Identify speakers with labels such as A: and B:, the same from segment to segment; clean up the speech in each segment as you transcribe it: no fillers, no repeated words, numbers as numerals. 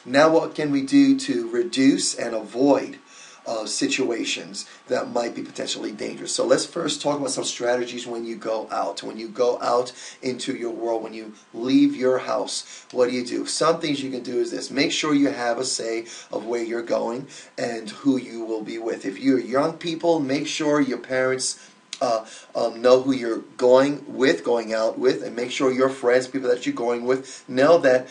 A: Now what can we do to reduce and avoid situations that might be potentially dangerous? So let's first talk about some strategies when you go out. When you go out into your world, when you leave your house, what do? Some things you can do is this. Make sure you have a say of where you're going and who you will be with. If you're young people, make sure your parents know who you're going out with, and make sure your friends, people that you're going with, know that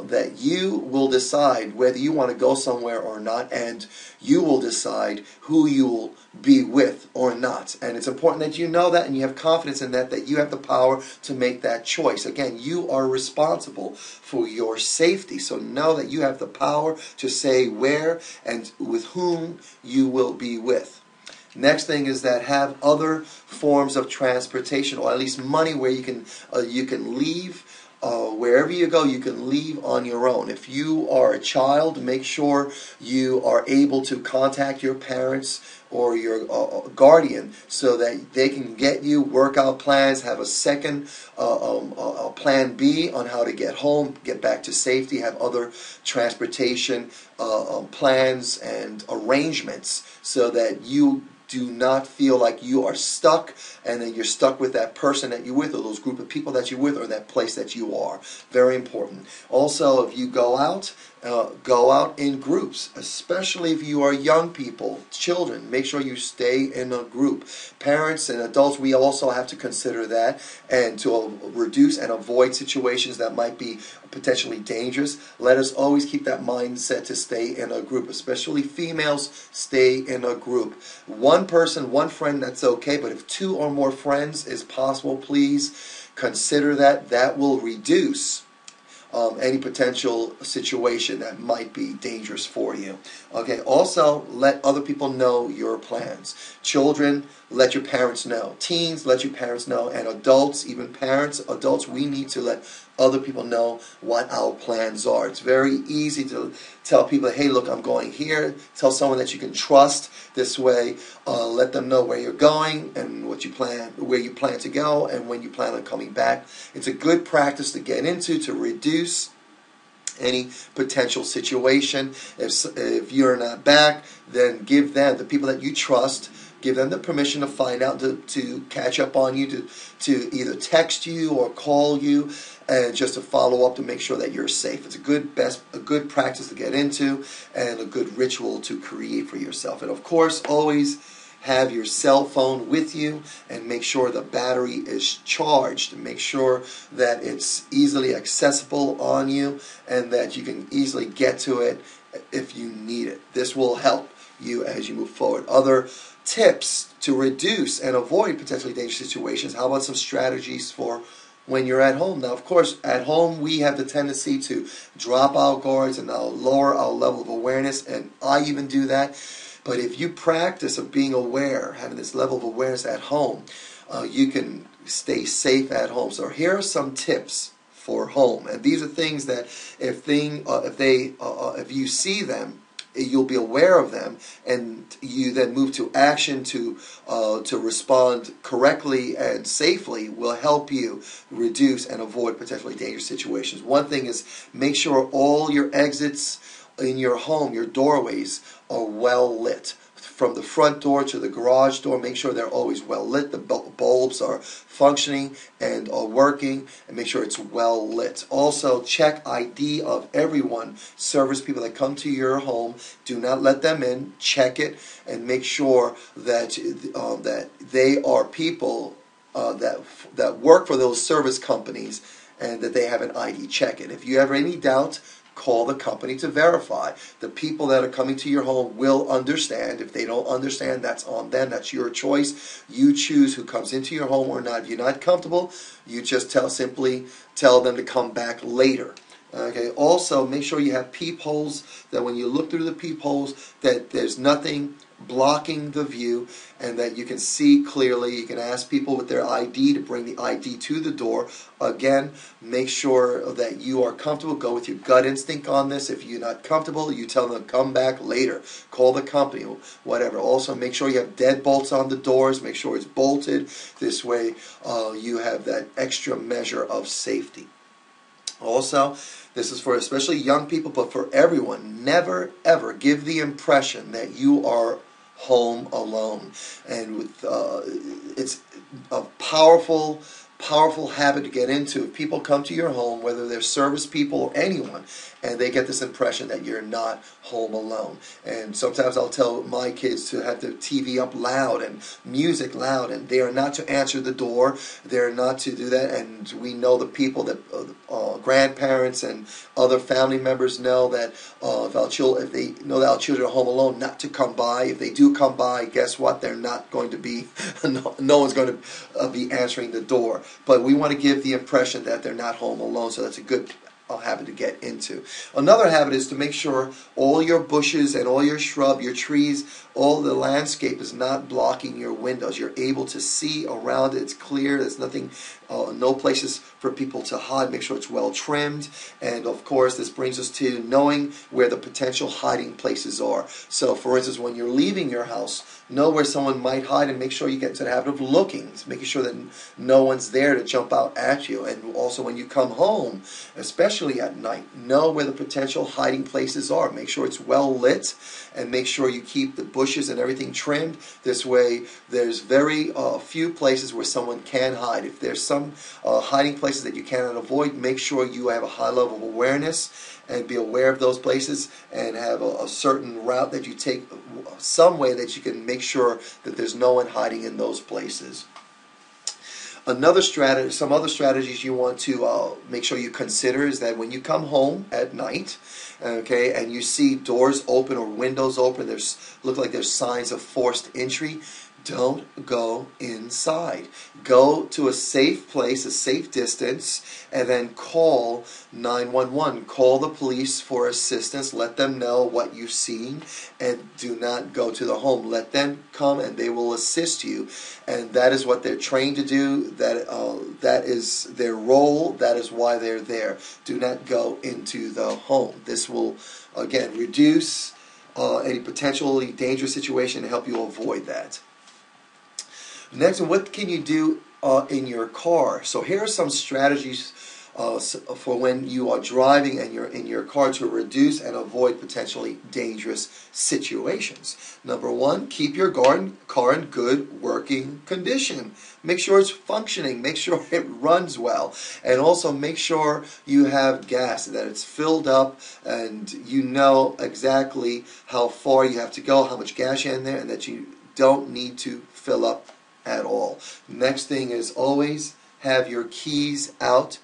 A: that you will decide whether you want to go somewhere or not, and you will decide who you will be with or not. And it's important that you know that and you have confidence in that you have the power to make that choice. Again, you are responsible for your safety, so know that you have the power to say where and with whom you will be with. Next thing is that have other forms of transportation, or at least money where you can leave. Wherever you go, you can leave on your own. If you are a child, make sure you are able to contact your parents or your guardian so that they can get you, work out plans, have a second plan B on how to get home, get back to safety, have other transportation plans and arrangements so that you do not feel like you are stuck and then you're stuck with that person that you're with or those group of people that you're with or that place that you are. Very important. Also, if you go out in groups, especially if you are young people, children. Make sure you stay in a group. Parents and adults, we also have to consider that, and to reduce and avoid situations that might be potentially dangerous. Let us always keep that mindset to stay in a group, especially females. Stay in a group. One person, one friend, that's okay, but if two or more friends is possible, please consider that. That will reduce any potential situation that might be dangerous for you. Okay. Also, let other people know your plans. Children, let your parents know. Teens, let your parents know. And adults, even parents, adults, we need to let other people know what our plans are. It's very easy to tell people, hey, look, I'm going here. Tell someone that you can trust. This way, let them know where you're going and what you plan, where you plan to go, and when you plan on coming back. It's a good practice to get into to reduce any potential situation. If you're not back, then give them, the people that you trust, give them the permission to find out, to catch up on you, to either text you or call you, and just to follow up to make sure that you're safe. It's a good practice to get into and a good ritual to create for yourself. And of course, always have your cell phone with you and make sure the battery is charged. And make sure that it's easily accessible on you and that you can easily get to it if you need it. This will help you as you move forward. Other tips to reduce and avoid potentially dangerous situations. How about some strategies for when you're at home? Now, of course, at home we have the tendency to drop our guards and lower our level of awareness, and I even do that. But if you practice of being aware, having this level of awareness at home, you can stay safe at home. So here are some tips for home, and these are things that if you see them, you'll be aware of them, and you then move to action to respond correctly and safely, will help you reduce and avoid potentially dangerous situations. One thing is, make sure all your exits in your home, your doorways, are well lit. From the front door to the garage door, make sure they're always well lit. The bulbs are functioning and are working, and make sure it's well lit. Also, check ID of everyone. Service people that come to your home, do not let them in. Check it and make sure that that they are people that work for those service companies and that they have an ID. Check it. If you have any doubt, call the company to verify. The people that are coming to your home will understand. If they don't understand, that's on them. That's your choice. You choose who comes into your home or not. If you're not comfortable, you just simply tell them to come back later. Okay. Also, make sure you have peepholes, that when you look through the peepholes, that there's nothing blocking the view and that you can see clearly. You can ask people with their ID to bring the ID to the door. Again, make sure that you are comfortable. Go with your gut instinct on this. If you're not comfortable, you tell them to come back later. Call the company, whatever. Also, make sure you have deadbolts on the doors. Make sure it's bolted. This way, you have that extra measure of safety. Also, This is for especially young people, but for everyone. Never, ever give the impression that you are home alone. And with it's a powerful habit to get into. If people come to your home, whether they're service people or anyone, and they get this impression that you're not home alone. And sometimes I'll tell my kids to have the TV up loud and music loud, and they are not to answer the door. They're not to do that. And we know the people that grandparents and other family members know that if they know that our children are home alone, not to come by. If they do come by, guess what? They're not going to be. No one's going to be answering the door. But we want to give the impression that they're not home alone. So that's a good habit to get into. Another habit is to make sure all your bushes and all your shrub, your trees, all the landscape is not blocking your windows. You're able to see around it. It's clear. There's nothing, no places for people to hide. Make sure it's well trimmed. And of course, this brings us to knowing where the potential hiding places are. So for instance, when you're leaving your house, know where someone might hide and make sure you get into the habit of looking, making sure that no one's there to jump out at you. And also when you come home, especially at night, know where the potential hiding places are. Make sure it's well lit and make sure you keep the bushes and everything trimmed. This way there's very few places where someone can hide. If there's some hiding places that you cannot avoid, make sure you have a high level of awareness and be aware of those places and have a certain route that you take, some way that you can make sure that there's no one hiding in those places. Another strategy, some other strategies you want to make sure you consider is that when you come home at night, okay, and you see doors open or windows open, look like there's signs of forced entry, don't go inside. Go to a safe place, a safe distance, and then call 911. Call the police for assistance. Let them know what you've seen, and do not go to the home. Let them come, and they will assist you. And that is what they're trained to do. That is their role. That is why they're there. Do not go into the home. This will, again, reduce any potentially dangerous situation and help you avoid that. Next, what can you do in your car? So here are some strategies for when you are driving and you're in your car to reduce and avoid potentially dangerous situations. Number one, keep your car in good working condition. Make sure it's functioning. Make sure it runs well. And also make sure you have gas, that it's filled up and you know exactly how far you have to go, how much gas you have in there, and that you don't need to fill up at all. Next thing is always have your keys out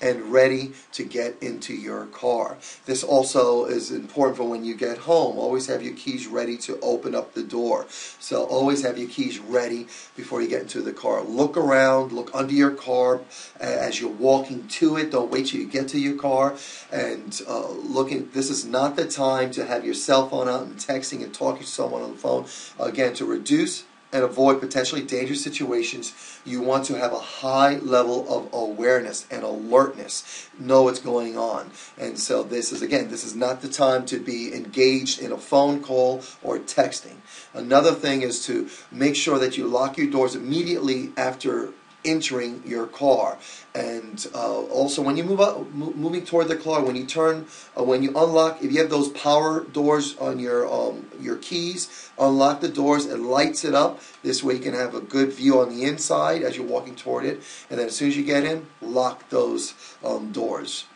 A: and ready to get into your car. This also is important for when you get home. Always have your keys ready to open up the door. So always have your keys ready before you get into the car. Look around, look under your car as you're walking to it. Don't wait till you get to your car. And this is not the time to have your cell phone out and texting and talking to someone on the phone. Again, to reduce and avoid potentially dangerous situations, you want to have a high level of awareness and alertness. Know what's going on. And so this is not the time to be engaged in a phone call or texting. Another thing is to make sure that you lock your doors immediately after entering your car. And also when you moving toward the car, when you unlock, if you have those power doors on your keys, unlock the doors. It lights it up. This way you can have a good view on the inside as you're walking toward it. And then as soon as you get in, lock those doors.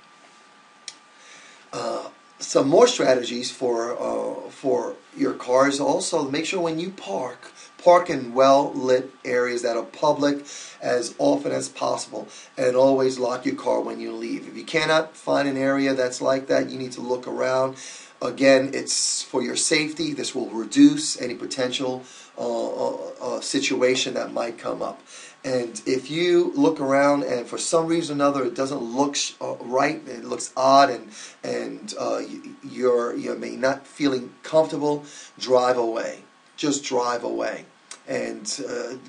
A: Some more strategies for your cars. Also, make sure when you park in well-lit areas that are public as often as possible, and always lock your car when you leave. If you cannot find an area that's like that, you need to look around. Again, it's for your safety. This will reduce any potential situation that might come up. And if you look around and for some reason or another it doesn't look right, it looks odd, and you're may not feeling comfortable, drive away. Just drive away. And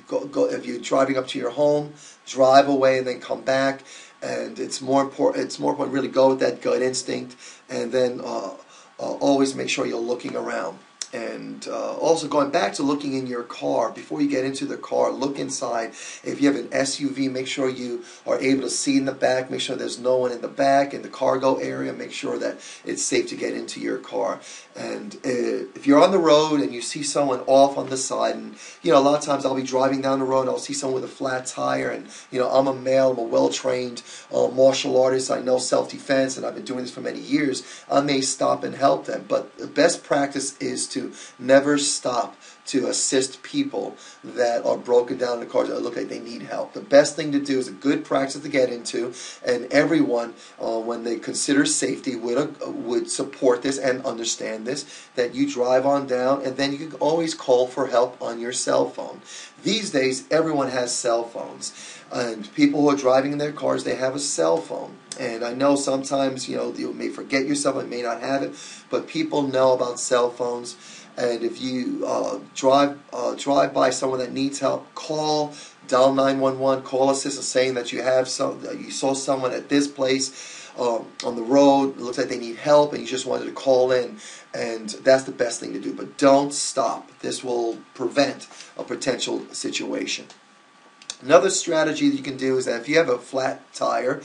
A: go if you're driving up to your home, drive away and then come back. And it's more important really go with that gut instinct, and then always make sure you're looking around. And also going back to looking in your car, before you get into the car, look inside. If you have an SUV, make sure you are able to see in the back. Make sure there's no one in the back, in the cargo area. Make sure that it's safe to get into your car. And if you're on the road and you see someone off on the side, and a lot of times I'll be driving down the road and I'll see someone with a flat tire, and I'm a male, I'm a well-trained martial artist, I know self-defense, and I've been doing this for many years. I may stop and help them, but the best practice is to never stop to assist people that are broken down in the cars that look like they need help. The best thing to do is a good practice to get into, and everyone, when they consider safety, would support this and understand this, that you drive on down, and then you can always call for help on your cell phone. These days, everyone has cell phones, and people who are driving in their cars, they have a cell phone. And I know sometimes, you may forget your cell phone, may not have it, but people know about cell phones. And if you drive by someone that needs help, dial 911, call assistance saying that you saw someone at this place on the road. It looks like they need help, and you just wanted to call in, and that's the best thing to do. But don't stop. This will prevent a potential situation. Another strategy that you can do is that if you have a flat tire,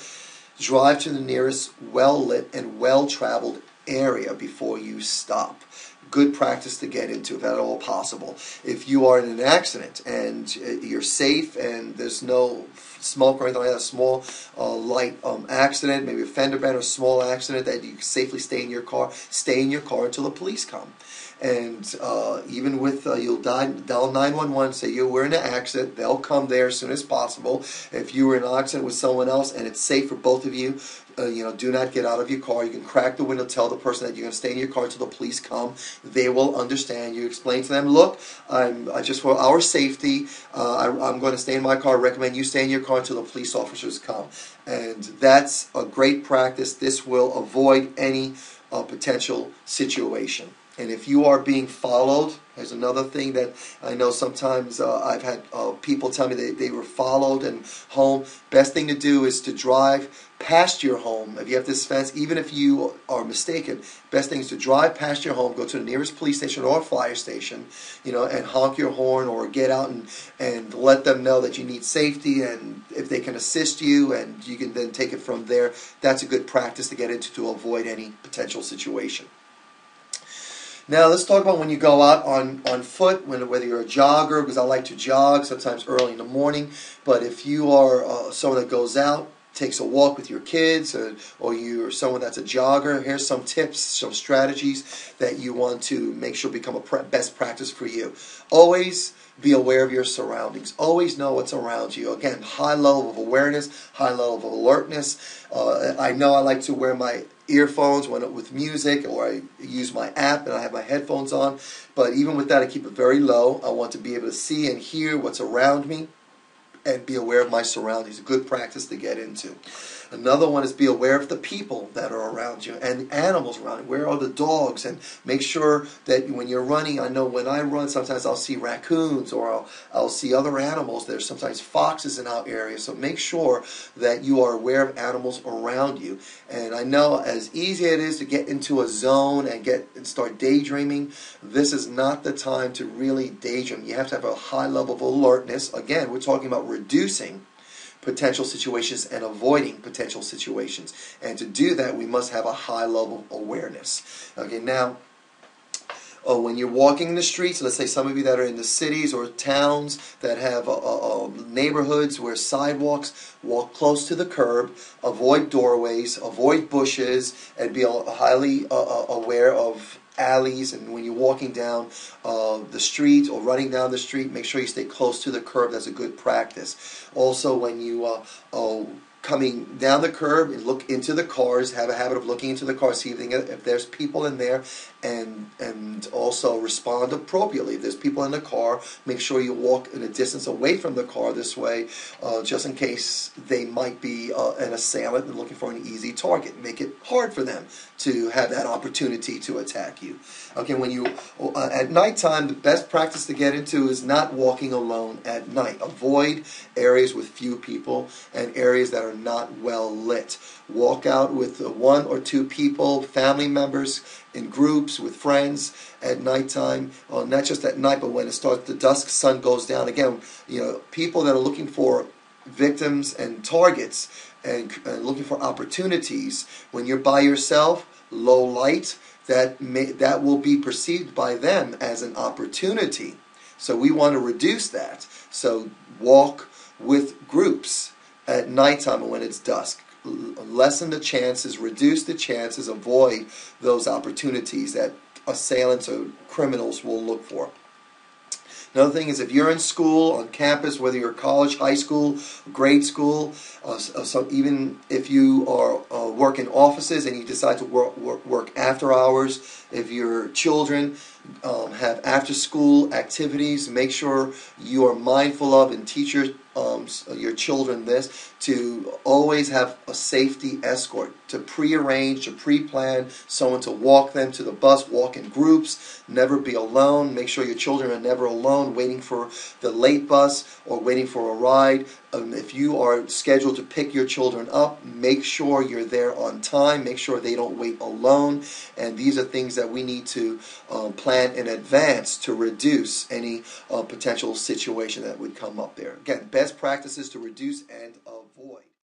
A: drive to the nearest well-lit and well-traveled area before you stop. Good practice to get into, if at all possible. If you are in an accident and you're safe and there's no smoke or anything like that, a small light accident, maybe a fender bender, a small accident, that you can safely stay in your car until the police come. And even with, you'll dial 911, say you were in an accident, they'll come there as soon as possible. If you were in an accident with someone else and it's safe for both of you, do not get out of your car. You can crack the window, tell the person that you're going to stay in your car until the police come. They will understand. You explain to them, look, just for our safety, I'm going to stay in my car. I recommend you stay in your car until the police officers come. And that's a great practice. This will avoid any potential situation. And if you are being followed, there's another thing that I know sometimes I've had people tell me they were followed and home. Best thing to do is to drive past your home. If you have this fence, even if you are mistaken, best thing is to drive past your home, go to the nearest police station or fire station, and honk your horn or get out and let them know that you need safety, and if they can assist you, and you can then take it from there. That's a good practice to get into to avoid any potential situation. Now let's talk about when you go out on foot, whether you're a jogger, because I like to jog sometimes early in the morning. But if you are someone that goes out, takes a walk with your kids, or you're someone that's a jogger, here's some tips, some strategies that you want to make sure become a best practice for you. Always be aware of your surroundings. Always know what's around you. Again, high level of awareness, high level of alertness. I know I like to wear my earphones with music, or I use my app and I have my headphones on, but even with that I keep it very low. I want to be able to see and hear what's around me and be aware of my surroundings. A good practice to get into. Another one is be aware of the people that are around you and the animals around you. Where are the dogs? And make sure that when you're running, I know when I run, sometimes I'll see raccoons, or I'll see other animals. There's sometimes foxes in our area. So make sure that you are aware of animals around you. And I know as easy as it is to get into a zone and start daydreaming, this is not the time to really daydream. You have to have a high level of alertness. Again, we're talking about reducing potential situations and avoiding potential situations. And to do that, we must have a high level of awareness. Okay, now, when you're walking in the streets, let's say some of you that are in the cities or towns that have neighborhoods where sidewalks, walk close to the curb, avoid doorways, avoid bushes, and be highly aware of alleys. And when you're walking down the street or running down the street, make sure you stay close to the curb. That's a good practice. Also, when you coming down the curb and look into the cars, have a habit of looking into the car, see if there's people in there, and also respond appropriately. If there's people in the car, make sure you walk in a distance away from the car this way, just in case they might be an assailant and looking for an easy target. Make it hard for them to have that opportunity to attack you. Okay, when you at nighttime, the best practice to get into is not walking alone at night. Avoid areas with few people and areas that are not well lit. Walk out with one or two people, family members, in groups, with friends at nighttime. Not just at night, but when it starts, the dusk sun goes down. Again, people that are looking for victims and targets and looking for opportunities. When you're by yourself, low light, that will be perceived by them as an opportunity. So we want to reduce that. So walk with groups at nighttime and when it's dusk. Lessen the chances, reduce the chances, avoid those opportunities that assailants or criminals will look for. Another thing is, if you're in school, on campus, whether you're college, high school, grade school, even if you are work in offices and you decide to work after hours, if your children have after-school activities, make sure you are mindful of and teach your children this, to always have a safety escort, to pre-arrange, to pre-plan someone to walk them to the bus, walk in groups, never be alone. Make sure your children are never alone waiting for the late bus or waiting for a ride. If you are scheduled to pick your children up, make sure you're there on time. Make sure they don't wait alone. And these are things that we need to plan in advance to reduce any potential situation that would come up there. Again, best practices to reduce and